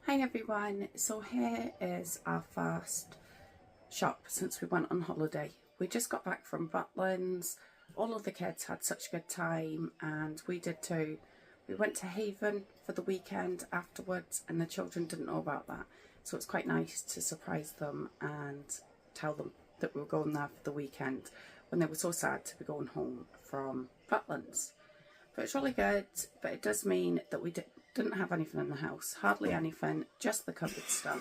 Hi everyone, so here is our first shop since we went on holiday. We just got back from Butlins. All of the kids had such a good time and we did too. We went to Haven for the weekend afterwards and the children didn't know about that. So it's quite nice to surprise them and tell them that we were going there for the weekend when they were so sad to be going home from Butlins. But it's really good, but it does mean that we didn't have anything in the house, hardly anything, just the cupboard stuff.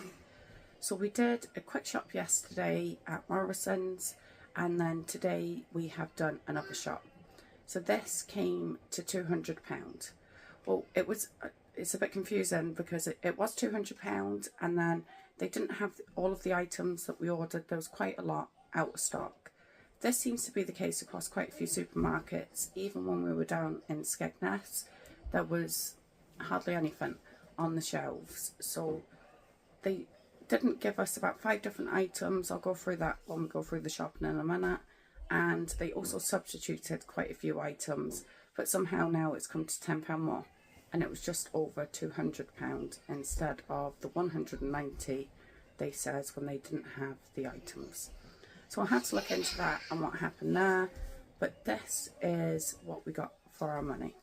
So we did a quick shop yesterday at Morrisons, and then today we have done another shop. So this came to £200. Well, it's a bit confusing because it was £200 and then they didn't have all of the items that we ordered. There was quite a lot out of stock. This seems to be the case across quite a few supermarkets. Even when we were down in Skegness, there was hardly anything on the shelves. So they didn't give us about 5 different items. I'll go through that when we go through the shopping in a minute. And they also substituted quite a few items, but somehow now it's come to £10 more. And it was just over £200 instead of the £190 they says when they didn't have the items. So I had to look into that and what happened there, but this is what we got for our money.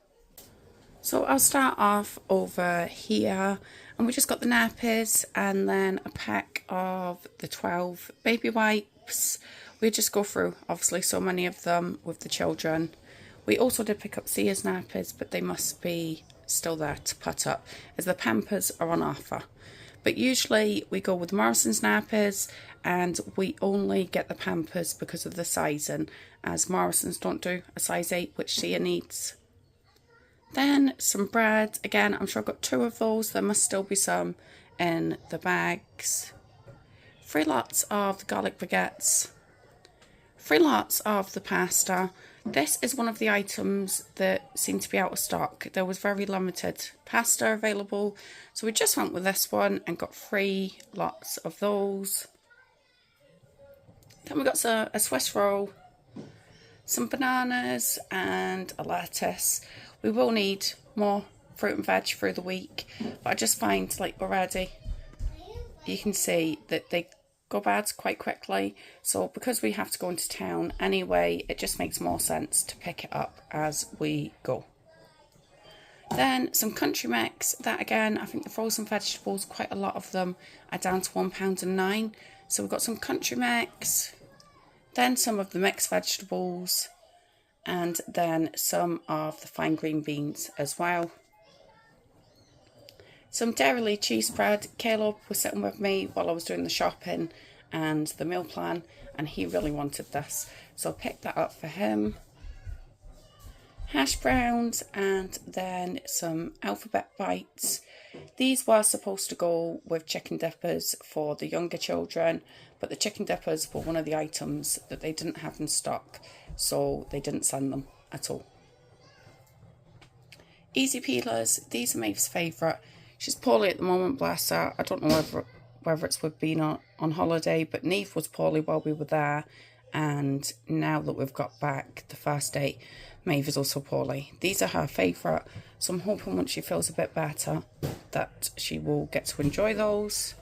So I'll start off over here, and we just got the nappies and then a pack of the 12 baby wipes. We just go through obviously so many of them with the children. We also did pick up Sia's nappies, but they must be still there to put up as the Pampers are on offer. But usually we go with Morrisons nappies, and we only get the Pampers because of the sizing, as Morrisons don't do a size 8, which Sia needs. Then some bread. Again, I'm sure I've got 2 of those. There must still be some in the bags. 3 lots of the garlic baguettes. 3 lots of the pasta. This is one of the items that seemed to be out of stock. There was very limited pasta available, so we just went with this one and got 3 lots of those. Then we got a Swiss roll, some bananas and a lettuce. We will need more fruit and veg through the week, but I just find like already you can see that they go bad quite quickly, so because we have to go into town anyway, it just makes more sense to pick it up as we go. Then some country mix. That again, I think the frozen vegetables, quite a lot of them are down to £1.09, so we've got some country mix, then some of the mixed vegetables, and then some of the fine green beans as well. Some Dairy cheese spread. Caleb was sitting with me while I was doing the shopping and the meal plan, and he really wanted this, so I picked that up for him. Hash browns, and then some alphabet bites. These were supposed to go with chicken dippers for the younger children, but the chicken dippers were one of the items that they didn't have in stock, so they didn't send them at all. Easy peelers. These are Maeve's favourite. She's poorly at the moment, bless her. I don't know whether it's with being on holiday, but Neve was poorly while we were there, and now that we've got back the first day, Maeve is also poorly. These are her favourite, so I'm hoping once she feels a bit better that she will get to enjoy those.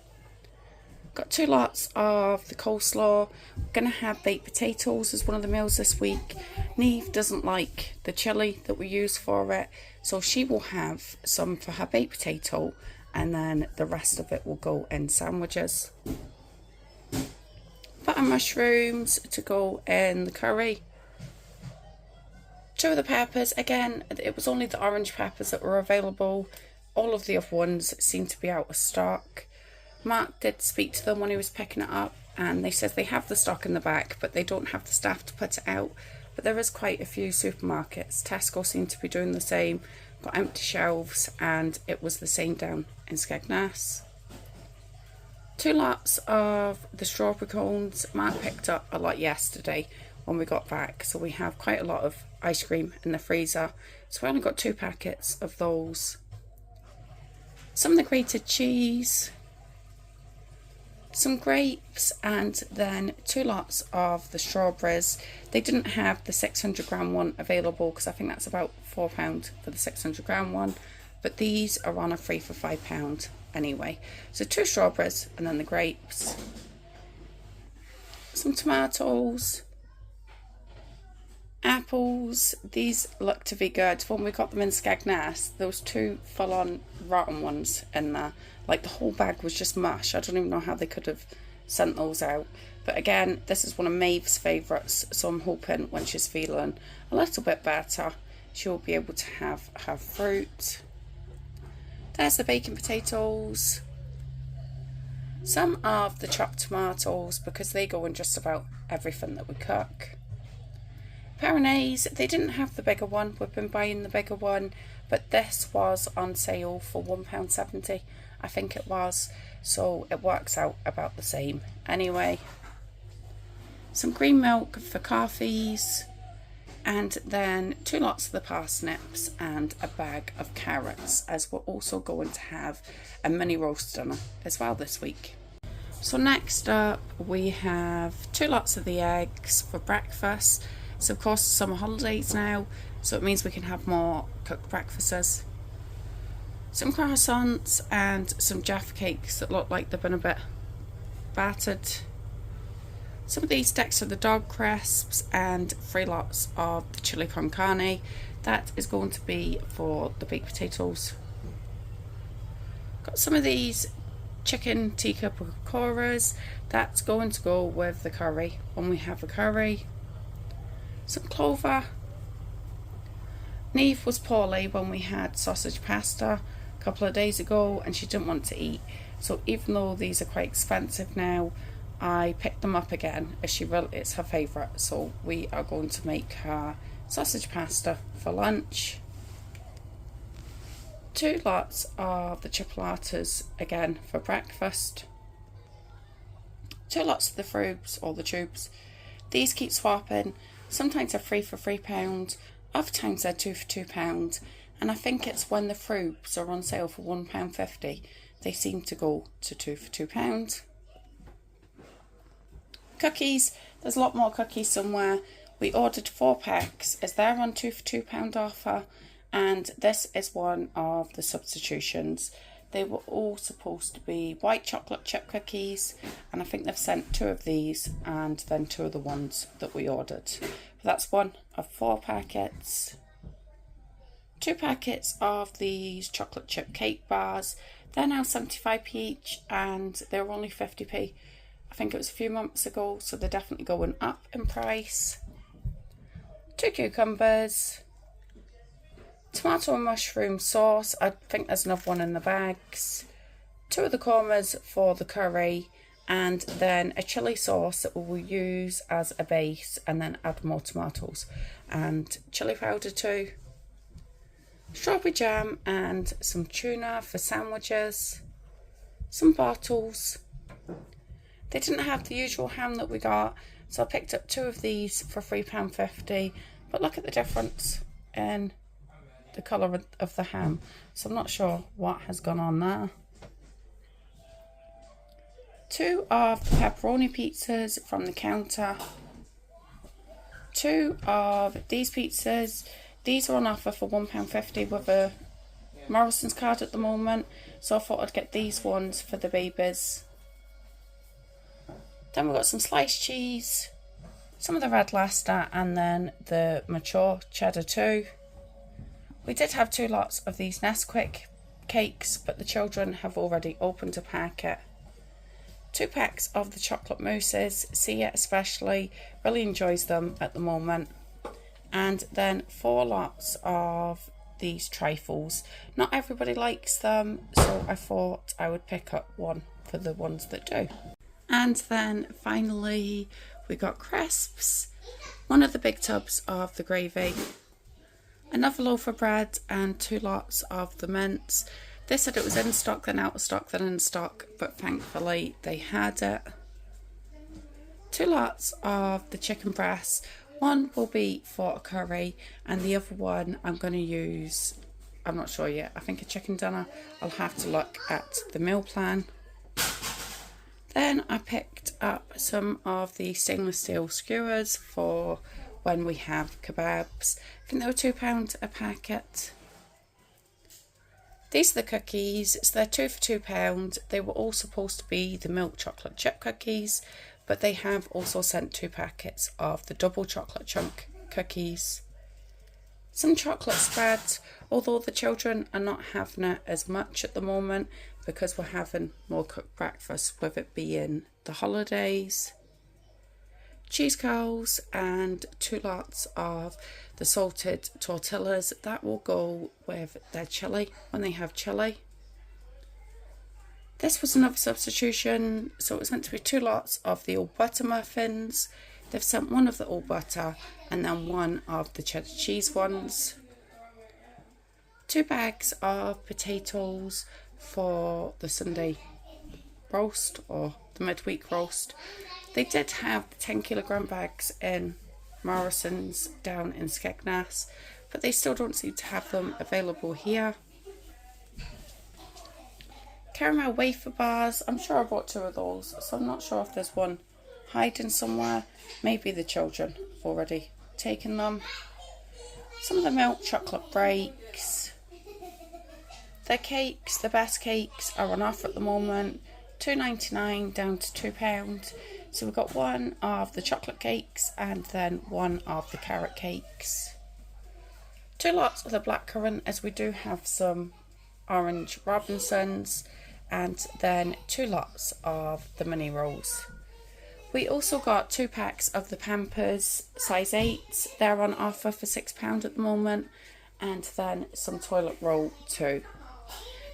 Got 2 lots of the coleslaw. We're going to have baked potatoes as one of the meals this week. Neve doesn't like the chilli that we use for it, so she will have some for her baked potato, and then the rest of it will go in sandwiches. Butter mushrooms to go in the curry. 2 of the peppers. Again, it was only the orange peppers that were available. All of the other ones seem to be out of stock. Mark did speak to them when he was picking it up, and they said they have the stock in the back, but they don't have the staff to put it out. But there is quite a few supermarkets. Tesco seemed to be doing the same, got empty shelves, and it was the same down in Skegness. 2 lots of the strawberry cones. Mark picked up a lot yesterday when we got back, so we have quite a lot of ice cream in the freezer, so we only got 2 packets of those. Some of the grated cheese, some grapes, and then 2 lots of the strawberries. They didn't have the 600 gram one available because I think that's about £4 for the 600 gram one, but these are on a 3 for £5 anyway. So 2 strawberries and then the grapes, some tomatoes, apples. These look to be good. When we got them in Skegness, there was 2 full-on rotten ones in there. Like the whole bag was just mush. I don't even know how they could have sent those out. But again, this is one of Maeve's favourites, so I'm hoping when she's feeling a little bit better, she'll be able to have her fruit. There's the baking potatoes. Some of the chopped tomatoes, because they go in just about everything that we cook. Peronaise, they didn't have the bigger one. We've been buying the bigger one, but this was on sale for £1.70, I think it was. So it works out about the same anyway. Some green milk for coffees, and then 2 lots of the parsnips and a bag of carrots, as we're also going to have a mini roast dinner as well this week. So next up we have 2 lots of the eggs for breakfast. So of course summer holidays now, so it means we can have more cooked breakfasts. Some croissants and some Jaffa cakes that look like they've been a bit battered. Some of these sticks are the dog crisps, and 3 lots of the chili con carne. That is going to be for the baked potatoes. Got some of these chicken tikka pakoras. That's going to go with the curry when we have a curry. Some clover. Neve was poorly when we had sausage pasta a couple of days ago, and she didn't want to eat. So even though these are quite expensive now, I picked them up again as it's her favourite. So we are going to make her sausage pasta for lunch. 2 lots of the chipolatas again for breakfast. 2 lots of the frubes or the tubes. These keep swapping. Sometimes they're 3 for £3, other times they're 2 for £2, and I think it's when the frubes are on sale for £1.50, they seem to go to 2 for £2. Cookies, there's a lot more cookies somewhere. We ordered 4 packs as they're on 2 for £2 offer, and this is one of the substitutions. They were all supposed to be white chocolate chip cookies, and I think they've sent 2 of these and then 2 of the ones that we ordered. But that's one of 4 packets. 2 packets of these chocolate chip cake bars. They're now 75p each, and they were only 50p. I think it was a few months ago, so they're definitely going up in price. 2 cucumbers. Tomato and mushroom sauce. I think there's another one in the bags. 2 of the kormas for the curry, and then a chilli sauce that we will use as a base, and then add more tomatoes and chilli powder too. Strawberry jam and some tuna for sandwiches. Some bottles. They didn't have the usual ham that we got, so I picked up 2 of these for £3.50. But look at the difference in the colour of the ham, so I'm not sure what has gone on there. 2 of the pepperoni pizzas from the counter. 2 of these pizzas. These are on offer for £1.50 with a Morrisons card at the moment, so I thought I'd get these ones for the babies. Then we've got some sliced cheese, some of the red Leicester, and then the mature cheddar too. We did have 2 lots of these Nesquik cakes, but the children have already opened a packet. 2 packs of the chocolate mousses. Sia especially really enjoys them at the moment. And then 4 lots of these trifles. Not everybody likes them, so I thought I would pick up one for the ones that do. And then finally we got crisps, 1 of the big tubs of the gravy, another loaf of bread, and 2 lots of the mince. They said it was in stock, then out of stock, then in stock, but thankfully they had it. 2 lots of the chicken breasts. 1 will be for a curry, and the other one I'm going to use, I'm not sure yet, I think a chicken dinner. I'll have to look at the meal plan. Then I picked up some of the stainless steel skewers for when we have kebabs. I think they were £2 a packet. These are the cookies. So they're 2 for £2. They were all supposed to be the milk chocolate chip cookies, but they have also sent 2 packets of the double chocolate chunk cookies. Some chocolate spread, although the children are not having it as much at the moment because we're having more cooked breakfast with it being the holidays. Cheese curls and 2 lots of the salted tortillas. That will go with their chili when they have chili. This was another substitution, so it was meant to be 2 lots of the all butter muffins. They've sent 1 of the all butter and then 1 of the cheddar cheese ones. 2 bags of potatoes for the Sunday roast or the midweek roast. They did have 10 kilogram bags in Morrisons down in Skegness, but they still don't seem to have them available here. Caramel wafer bars. I'm sure I bought 2 of those, so I'm not sure if there's one hiding somewhere. Maybe the children have already taken them. Some of the milk chocolate breaks. Their cakes, the best cakes, are on offer at the moment. £2.99 down to £2. So we've got 1 of the chocolate cakes and then 1 of the carrot cakes. 2 lots of the blackcurrant, as we do have some orange Robinsons, and then 2 lots of the mini rolls. We also got 2 packs of the Pampers size 8. They're on offer for £6 at the moment, and then some toilet roll too.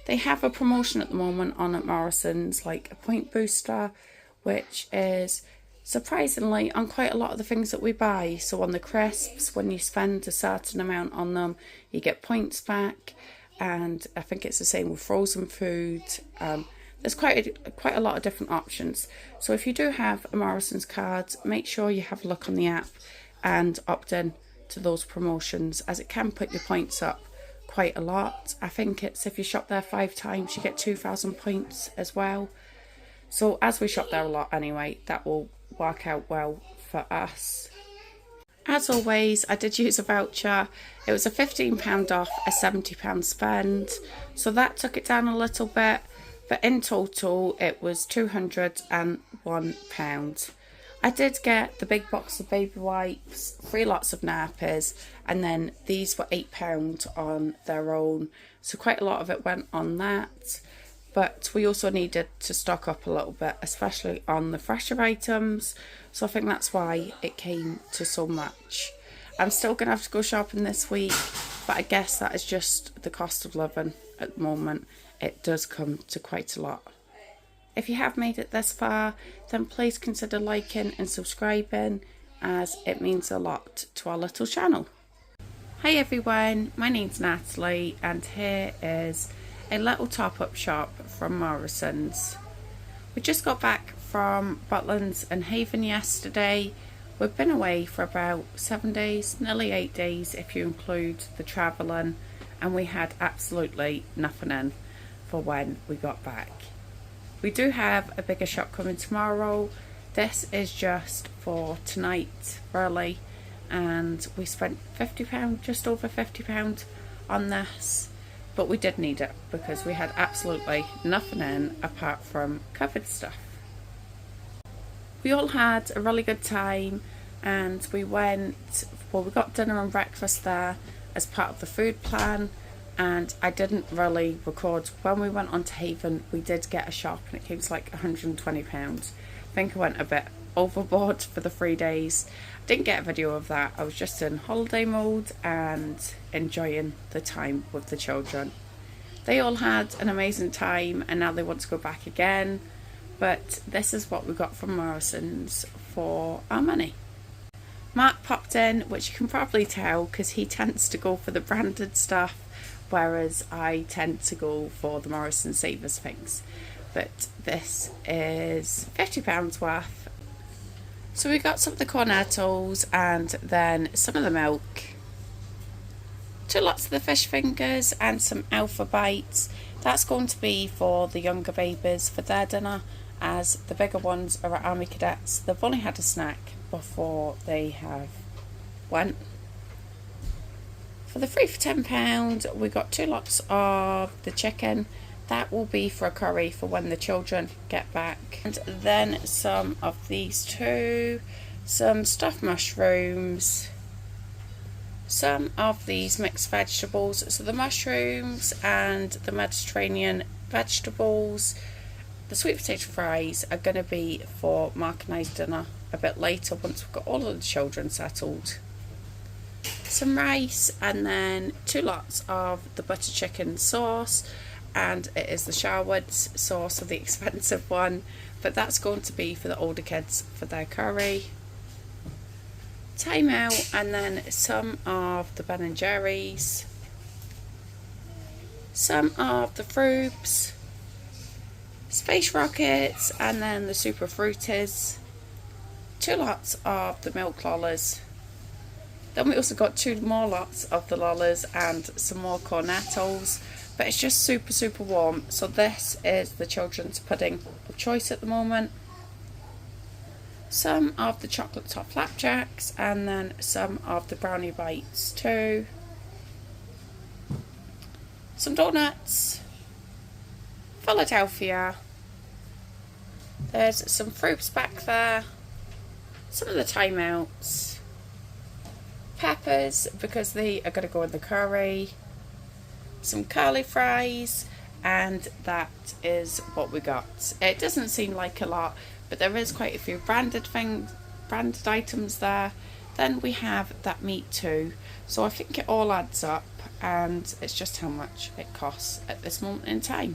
They have a promotion at the moment on at Morrisons, like a point booster, which is surprisingly on quite a lot of the things that we buy. So on the crisps, when you spend a certain amount on them, you get points back, and I think it's the same with frozen food. There's quite a lot of different options. So if you do have a Morrisons card, make sure you have a look on the app and opt in to those promotions, as it can put your points up quite a lot. I think it's, if you shop there 5 times, you get 2,000 points as well. So as we shop there a lot anyway, that will work out well for us. As always, I did use a voucher. It was a £15 off a £70 spend, so that took it down a little bit, but in total it was £201. I did get the big box of baby wipes, 3 lots of nappies, and then these were £8 on their own, so quite a lot of it went on that. But we also needed to stock up a little bit, especially on the fresher items, so I think that's why it came to so much. I'm still going to have to go shopping this week, but I guess that is just the cost of living at the moment. It does come to quite a lot. If you have made it this far, then please consider liking and subscribing, as it means a lot to our little channel. Hi everyone, my name's Natalie, and here is a little top-up shop from Morrisons. We just got back from Butlins and Haven yesterday. We've been away for about 7 days, nearly 8 days if you include the travelling, and we had absolutely nothing in for when we got back. We do have a bigger shop coming tomorrow. This is just for tonight really, and we spent £50, just over £50 on this. But we did need it because we had absolutely nothing in apart from covered stuff. We all had a really good time, and we got dinner and breakfast there as part of the food plan, and I didn't really record. When we went on to Haven, we did get a shop and it came to like £120. I think I went a bit overboard for the 3 days. I didn't get a video of that. I was just in holiday mode and enjoying the time with the children. They all had an amazing time and now they want to go back again, but this is what we got from Morrisons for our money. Mark popped in, which you can probably tell because he tends to go for the branded stuff, whereas I tend to go for the Morrison Savers things. But this is £50 worth. So we got some of the cornettos and then some of the milk, 2 lots of the fish fingers and some alpha bites. That's going to be for the younger babies for their dinner, as the bigger ones are at Army Cadets. They've only had a snack before they have went. For the 3 for £10, we got 2 lots of the chicken. That will be for a curry for when the children get back. And then some of these two, some stuffed mushrooms, some of these mixed vegetables. So the mushrooms and the Mediterranean vegetables. The sweet potato fries are going to be for Mark and I's dinner a bit later once we've got all of the children settled. Some rice, and then 2 lots of the butter chicken sauce, and it is the Sharwood's sauce, so the expensive one, but that's going to be for the older kids for their curry. Time out, and then some of the Ben & Jerry's, some of the Frubes, Space Rockets, and then the Super Fruities, 2 lots of the milk lollies. Then we also got 2 more lots of the lollies and some more cornettos, but it's just super warm, so this is the children's pudding of choice at the moment. Some of the chocolate top flapjacks, and then some of the brownie bites too. Some donuts, Philadelphia, there's some fruits back there, some of the timeouts, peppers because they are going to go in the curry, some curly fries, and that is what we got. It doesn't seem like a lot, but there is quite a few branded items there. Then we have that meat too, so I think it all adds up, and it's just how much it costs at this moment in time.